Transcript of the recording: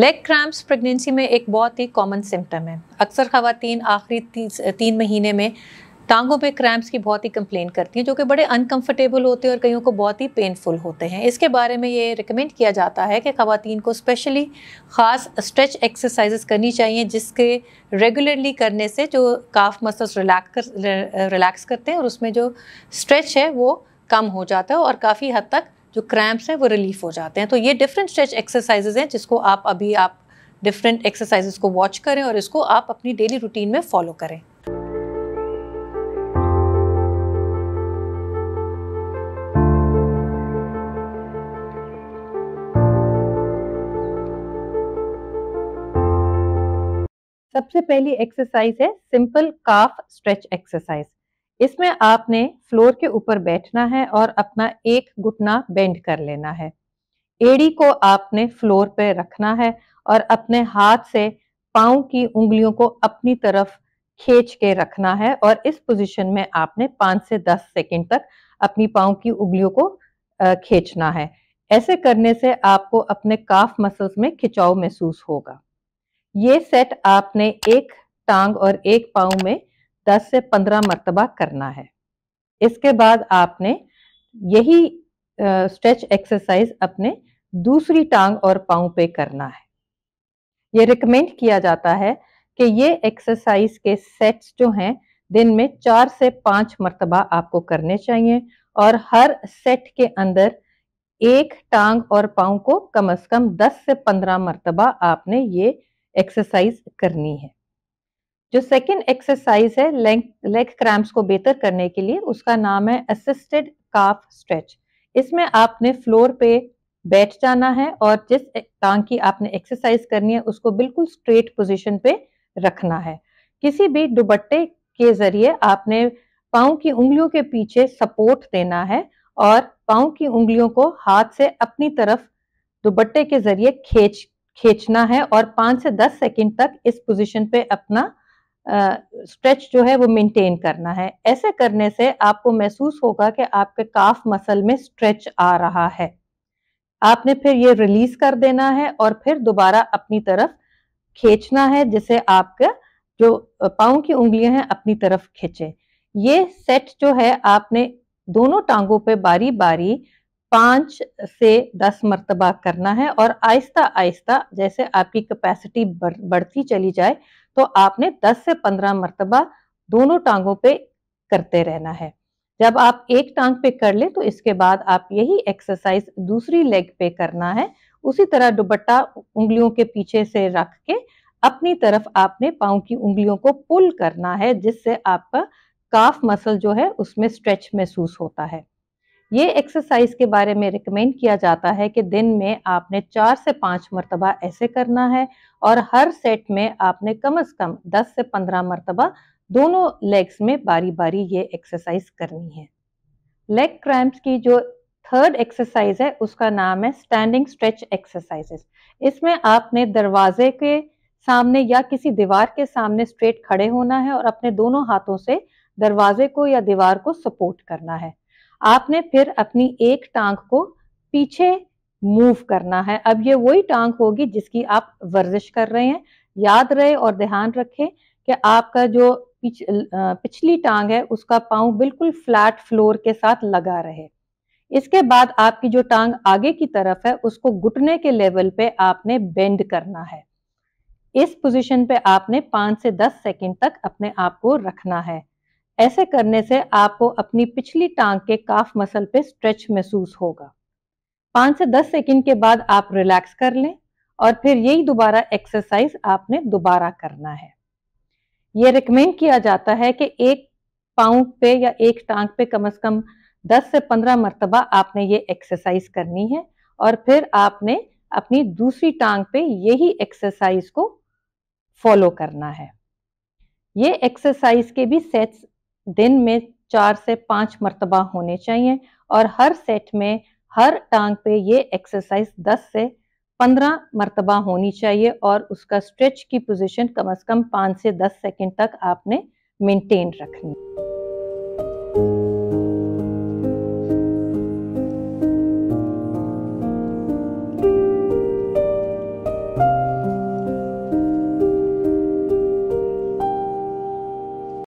Leg cramps pregnancy में एक बहुत ही कॉमन सिम्टम है। अक्सर ख़वातीन आखिरी 3 महीने में टांगों पे क्रैम्प्स की बहुत ही कंप्लेन करती हैं, जो कि बड़े अनकंफर्टेबल होते हैं और कईयों को बहुत ही पेनफुल होते हैं। इसके बारे में ये रिकमेंड किया जाता है कि ख़वातीन को स्पेशली ख़ास स्ट्रेच एक्सरसाइजेस करनी चाहिए, जिसके रेगुलरली करने से जो काफ मसल्स रिलैक्स करते हैं और उसमें जो स्ट्रेच है वो कम हो जाता है और काफ़ी हद तक जो क्रैम्प्स हैं वो रिलीफ हो जाते हैं। तो ये डिफरेंट स्ट्रेच एक्सरसाइजेज हैं जिसको आप डिफरेंट एक्सरसाइजेज को वॉच करें और इसको आप अपनी डेली रूटीन में फॉलो करें। सबसे पहली एक्सरसाइज है सिंपल काफ स्ट्रेच एक्सरसाइज। इसमें आपने फ्लोर के ऊपर बैठना है और अपना एक घुटना बेंड कर लेना है। एड़ी को आपने फ्लोर पे रखना है और अपने हाथ से पाँव की उंगलियों को अपनी तरफ खींच के रखना है और इस पोजीशन में आपने 5 से 10 सेकंड तक अपनी पाँव की उंगलियों को खींचना है। ऐसे करने से आपको अपने काफ मसल्स में खिंचाव महसूस होगा। ये सेट आपने एक टांग और एक पाँव में 10 से 15 मर्तबा करना है। इसके बाद आपने यही स्ट्रेच एक्सरसाइज अपने दूसरी टांग और पाँव पे करना है। ये रिकमेंड किया जाता है कि ये एक्सरसाइज के सेट्स जो हैं दिन में 4 से 5 मर्तबा आपको करने चाहिए और हर सेट के अंदर एक टांग और पाँव को कम से कम 10 से 15 मर्तबा आपने ये एक्सरसाइज करनी है। जो सेकंड एक्सरसाइज है लेग क्रैम्प्स को बेहतर करने के लिए, उसका नाम है असिस्टेड काफ स्ट्रेच। इसमें आपने फ्लोर पे बैठ जाना है और जिस टांग की आपने एक्सरसाइज करनी है उसको बिल्कुल स्ट्रेट पोजीशन पे रखना है। किसी भी दुपट्टे के जरिए आपने पाँव की उंगलियों के पीछे सपोर्ट देना है और पाँव की उंगलियों को हाथ से अपनी तरफ दुपट्टे के जरिए खींचना है और 5 से 10 सेकंड तक इस पोजीशन पे अपना स्ट्रेच जो है वो मेंटेन करना है। ऐसे करने से आपको महसूस होगा कि आपके काफ मसल में स्ट्रेच आ रहा है। आपने फिर ये रिलीज कर देना है और फिर दोबारा अपनी तरफ खींचना है, जिससे आपका जो पाँव की उंगलियां हैं अपनी तरफ खींचे। ये सेट जो है आपने दोनों टांगों पे बारी बारी 5 से 10 मर्तबा करना है और आहिस्ता आहिस्ता जैसे आपकी कैपेसिटी बढ़ती चली जाए तो आपने 10 से 15 मर्तबा दोनों टांगों पे करते रहना है। जब आप एक टांग पे कर ले तो इसके बाद आप यही एक्सरसाइज दूसरी लेग पे करना है। उसी तरह दुपट्टा उंगलियों के पीछे से रख के अपनी तरफ आपने पाँव की उंगलियों को पुल करना है, जिससे आपका काफ मसल जो है उसमें स्ट्रेच महसूस होता है। ये एक्सरसाइज के बारे में रिकमेंड किया जाता है कि दिन में आपने 4 से 5 मर्तबा ऐसे करना है और हर सेट में आपने कम से कम 10 से 15 मर्तबा दोनों लेग्स में बारी बारी ये एक्सरसाइज करनी है। लेग क्रैम्प्स की जो थर्ड एक्सरसाइज है उसका नाम है स्टैंडिंग स्ट्रेच एक्सरसाइजेस। इसमें आपने दरवाजे के सामने या किसी दीवार के सामने स्ट्रेट खड़े होना है और अपने दोनों हाथों से दरवाजे को या दीवार को सपोर्ट करना है। आपने फिर अपनी एक टांग को पीछे मूव करना है। अब ये वही टांग होगी जिसकी आप वर्जिश कर रहे हैं। याद रहे और ध्यान रखें कि आपका जो पिछली टांग है उसका पाँव बिल्कुल फ्लैट फ्लोर के साथ लगा रहे। इसके बाद आपकी जो टांग आगे की तरफ है उसको घुटने के लेवल पे आपने बेंड करना है। इस पोजीशन पे आपने 5 से 10 सेकंड तक अपने आप को रखना है। ऐसे करने से आपको अपनी पिछली टांग के काफ मसल पे स्ट्रेच महसूस होगा। 5 से 10 सेकंड के बाद आप रिलैक्स कर लें और फिर यही दोबारा एक्सरसाइज आपने दोबारा करना है। ये रिकमेंड किया जाता है कि एक पाँव पे या एक टांग पे कम से कम 10 से 15 मर्तबा आपने ये एक्सरसाइज करनी है और फिर आपने अपनी दूसरी टांग पे यही एक्सरसाइज को फॉलो करना है। ये एक्सरसाइज के भी सेट्स दिन में 4 से 5 मर्तबा होने चाहिए और हर सेट में हर टांग पे ये एक्सरसाइज 10 से 15 मर्तबा होनी चाहिए और उसका स्ट्रेच की पोजीशन कम से कम 5 से 10 सेकंड तक आपने मेंटेन रखनी।